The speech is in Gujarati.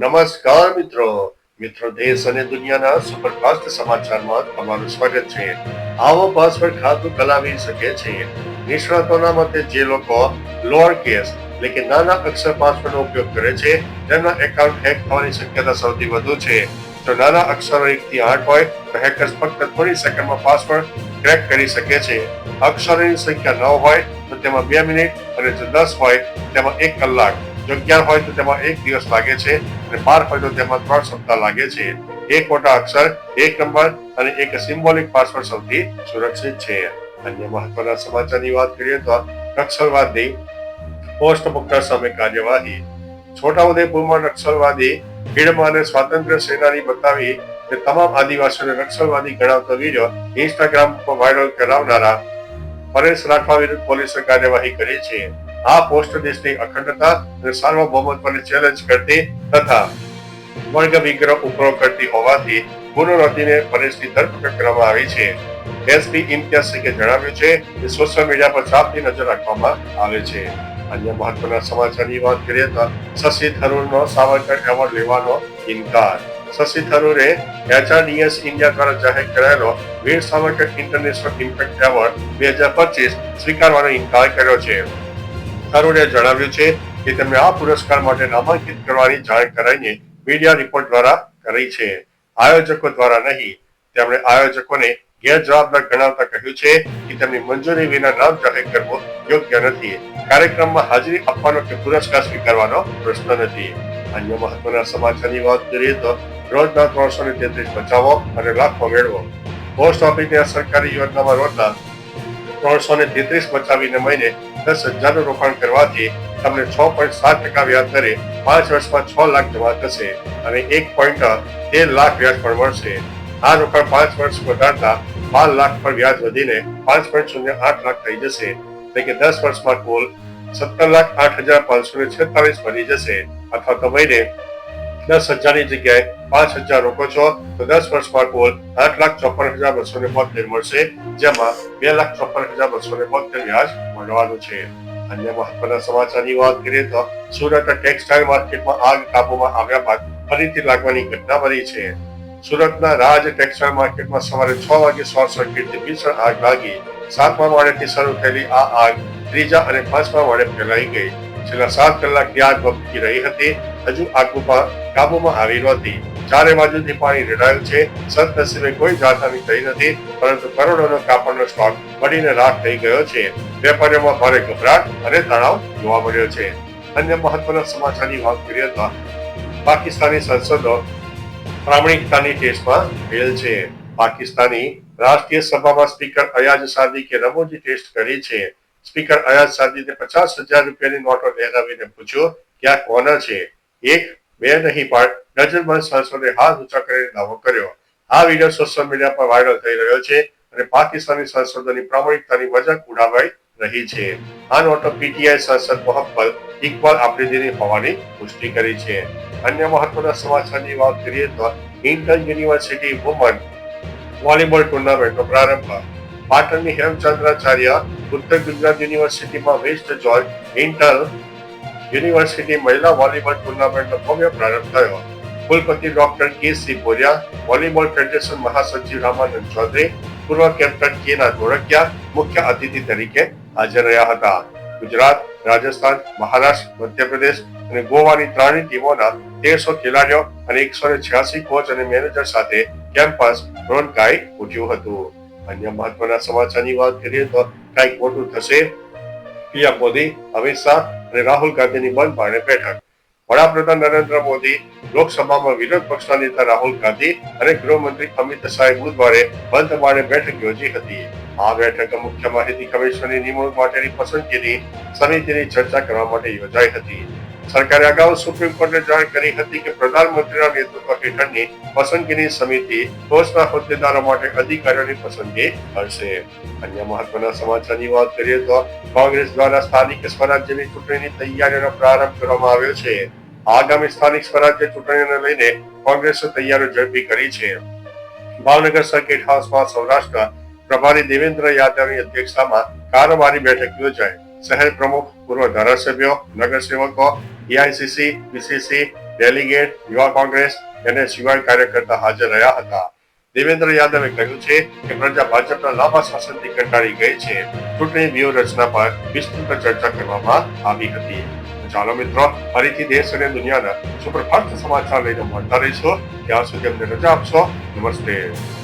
નમસ્કાર મિત્રો દેશ અને દુનિયાના સુપરફાસ્ટ સમાચારમાં તમારું સ્વાગત છે। આવો પાસવર્ડ ખાતું કલાવી શકે છે। નિષ્ણાતોના મતે જે લોકો લોઅર કેસ એટલે કે નાના અક્ષર પાસવર્ડનો ઉપયોગ કરે છે તેમના એકાઉન્ટ હેક થવાની શક્યતા સૌથી વધુ છે। જો નાના અક્ષરો 1 થી 8 હોય તો હેકર્સ ફક્ત થોડી સેકન્ડમાં પાસવર્ડ ક્રેક કરી શકે છે। અક્ષરોની સંખ્યા 9 હોય તો તેમાં 2 મિનિટ અને જો 10 હોય તેમાં 1 કલાક, જો 11 હોય તો તેમાં 1 દિવસ લાગે છે અને 12 હોય તો તેમાં 3 સપ્તાહ લાગે છે। એક મોટા અક્ષર, એક નંબર અને એક સિમ્બોલિક પાસવર્ડ સૌથી સુરક્ષિત છે। અન્ય મહત્વના સમાચારની વાત કરીએ તો નક્સલવાદી પોસ્ટ મુક્તા સામે કાર્યવાહી। છોટાઉદેપુરમાં નક્સલવાદી ભીડમાં અને સ્વાતંત્ર્ય સેનાની બતાવી કે તમામ આદિવાસીઓને નક્સલવાદી ગણાવતો વિડીયો ઇન્સ્ટાગ્રામ પર વાયરલ કરાવનારા પરેશ રાઠવા વિરુદ્ધ પોલીસે કાર્યવાહી કરી છે। આ પોસ્ટ દેશની અખંડતા અને સાર્વભૌમત્વને ચેલેન્જ કરતી તથા વર્ગ વિગ્રહ ઉપરો કરતી હોવાથી ગુનો નોંધીને પરેશની ધરપકડ કરવામાં આવી છે। એસપી ઇમ્તિયાઝ સિંઘે જણાવ્યું છે કે સોશિયલ મીડિયા પર ચાપતી નજર રાખવામાં આવે છે। અન્ય મહત્વના સમાચારની વાત કરીએ તો શશી થરૂરનો સાવરકર એવોર્ડ લેવાનો ઇનકાર। શશી થરૂરે HRDS ઇન્ડિયા દ્વારા જાહેર કરાયેલો વીર સાવરકર ઇન્ટરનેશનલ ઇમ્પેક્ટ એવોર્ડ 2025 સ્વીકારવાનો ઇનકાર કર્યો છે। થરૂરે જણાવ્યું છે કે તેમને આ પુરસ્કાર માટે નામાંકિત કરવાની જાણ કરાઈને મીડિયા રિપોર્ટ દ્વારા કરી છે, આયોજકો દ્વારા નહીં। તેમણે આયોજકોને ગેરજવાબદાર ગણાવતા કહ્યું છે કે તેમની મંજૂરી વિના નામ જાહેર કરવું યોગ્ય નથી। કાર્યક્રમમાં હાજરી આપવાનો કે પુરસ્કાર સ્વીકારવાનો પ્રશ્ન નથી। અન્ય મહત્વના સમાચારની વાત કરીએ તો રોજના 333 બચાવો અને લાખો મેળવો। પોસ્ટ ઓફિસની સરકારી યોજનામાં રોજના 333 બચાવીને મહિને 10,000 રોકાણ કરવાથી તમને 6.7% વ્યાજ દરે 5 વર્ષમાં 6 લાખ જમા થશે અને 1.13 લાખ વ્યાજ પણ મળશે। આ રોકાણ 5 વર્ષ વધારતા 12 લાખ પર વ્યાજ વધીને 5.08 લાખ થઈ જશે, એટલે કે 10 વર્ષમાં કુલ 17,08,546 બની જશે। અથવા તો મહિને 10,000 ની જગ્યાએ 5,000 રોકો છો તો 10 વર્ષમાં કુલ 8,54,272 મળશે, જેમાં 2,54,272 વ્યાજ મળવાનું છે। અન્ય મહત્વના સમાચારની વાત કરીએ તો સુરત ટેક્સટાઇલ માર્કેટમાં આગ કાબુમાં આવ્યા બાદ ફરીથી લાગવાની ઘટના બની છે। સુરતના રાજ ટેક્સટાઇલ માર્કેટમાં સવારે 6 વાગે શોર્ટ સર્કિટથી ભીષણ આગ લાગી। 7મા માળેથી શરૂ થયેલી આ આગ 3જા અને 5મા માળે ફેલાઈ ગઈ। છેલ્લા 7 કલાકથી આગ ભભૂકી રહી હતી। હજુ આગ કાબુમાં આવી નહોતી। ચારે બાજુથી પાણી રેડાયું છે। સદનસીબે કોઈ જાનહાનિ થઈ નથી, પરંતુ કરોડોનો કાપડનો સ્ટોક બળીને રાખ થઈ ગયો છે। વેપારીઓમાં ભારે ગભરાટ અને તણાવ જોવા મળ્યો છે। અન્ય મહત્વના સમાચારની વાત કરીએ તો પાકિસ્તાની સંસદો પ્રામાણિકતાની ટેસ્ટમાં ફેલ છે। પાકિસ્તાની રાષ્ટ્રીય સભામાં સ્પીકર અયાજ સાદિકે રમૂજી ટેસ્ટ કરી છે। સ્પીકર અયાજ સાદિકે 50,000 રૂપિયાની નોટો લહેરાવીને પૂછ્યું કે આ કોના છે। 1, 2 નહીં પણ ડઝનબંધ સાંસદોએ હાથ ઊંચા કરીને દાવો કર્યો। આ વિડીયો સોશિયલ મીડિયા પર વાયરલ થઈ રહ્યો છે અને પાકિસ્તાની સાંસદોની પ્રામાણિકતાની મજાક ઉડાવાઈ રહી છે। આ નોટો પીટીઆઈ સાંસદ મોહમ્મદ ઇકબાલ આફ્રિદીની હોવાની પુષ્ટિ કરી છે। અન્ય મહત્વના સમાચારની વાત કરીએ તો ઇન્ટર યુનિવર્સિટી વુમન વોલીબોલ ટુર્નામેન્ટનો પ્રારંભ। પાટણની હેમચંદ્રાચાર્ય ઉત્તર ગુજરાત યુનિવર્સિટીમાં વેસ્ટ જોર્જ ઇન્ટર યુનિવર્સિટી મહિલા વોલીબોલ ટુર્નામેન્ટનો ભવ્ય પ્રારંભ થયો। કુલપતિ ડોક્ટર કે.સી. બોરિયા, વોલીબોલ ફેડરેશન મહાસચિવ રામાનંદ ચૌધરી, પૂર્વ કેપ્ટન કે.ના ધોળકિયા મુખ્ય અતિથિ તરીકે હાજર રહ્યા હતા। ગુજરાત, રાજસ્થાન, મહારાષ્ટ્ર, મધ્યપ્રદેશ અને ગોવાની 3 ટીમોના 1300 ખેલાડીઓ અને 186 કોચ અને મેનેજર સાથે કેમ્પસ રોનકાઈ ઉઠ્યું હતું। અન્ય મહત્વના સમાચારની વાત કરીએ તો કંઈક મોટું થશે। પીએમ મોદી, અમિત શાહ અને રાહુલ ગાંધીની બંધ બારણે બેઠક। વડાપ્રધાન નરેન્દ્ર મોદી, લોકસભામાં વિરોધ પક્ષના નેતા રાહુલ ગાંધી અને ગૃહમંત્રી અમિત શાહે બુધવારે બંધ બારણે બેઠક યોજી હતી। આ બેઠક મુખ્ય માહિતી કમિશનરની નિમણૂક માટેની પસંદગીની સમિતિની ચર્ચા કરવા માટે યોજાઈ હતી। સરકારે અગાઉ સુપ્રીમ કોર્ટને જાણ કરી હતી કે પ્રધાનમંત્રીના નેતૃત્વ હેઠળની પસંદગીની સમિતિ ટોચના હોદ્દેદારો માટે અધિકારીઓની પસંદગી કરશે। અન્ય મહત્વના સમાચારની વાત કરીએ તો કોંગ્રેસ દ્વારા સ્થાનિક સ્વરાજ્યની ચૂંટણીની તૈયારીઓનો પ્રારંભ કરવામાં આવ્યો છે। આગામી સ્થાનિક સ્વરાજ્ય ચૂંટણીઓને લઈને કોંગ્રેસે તૈયારીઓ ઝડપી કરી છે। ભાવનગર સર્કિટ હાઉસમાં સૌરાષ્ટ્ર પ્રભારી દેવેન્દ્ર યાદવની અધ્યક્ષતામાં કારોબારી બેઠક યોજાઈ। શહેર પ્રમુખ, પૂર્વ ધારાસભ્યો, નગરસેવકો, એઆઈસીસી, પીસીસી, ડેલિગેટ, યુવા કોંગ્રેસ અને સિવાય કાર્યકર્તા હાજર રહ્યા હતા. દેવેન્દ્ર યાદવે કહ્યું છે કે પ્રજા ભાજપના લાંબા શાસનથી કંટાળી ગઈ છે. ચૂંટણી વ્યૂહરચના પર વિસ્તૃત ચર્ચા કરવામાં આવી હતી. ચાલો મિત્રો, ફરીથી દેશ અને દુનિયાના સુપરફાસ્ટ સમાચાર લઈને મળતા રહીશું. ત્યાં સુધી અમને રજા આપશો. નમસ્તે.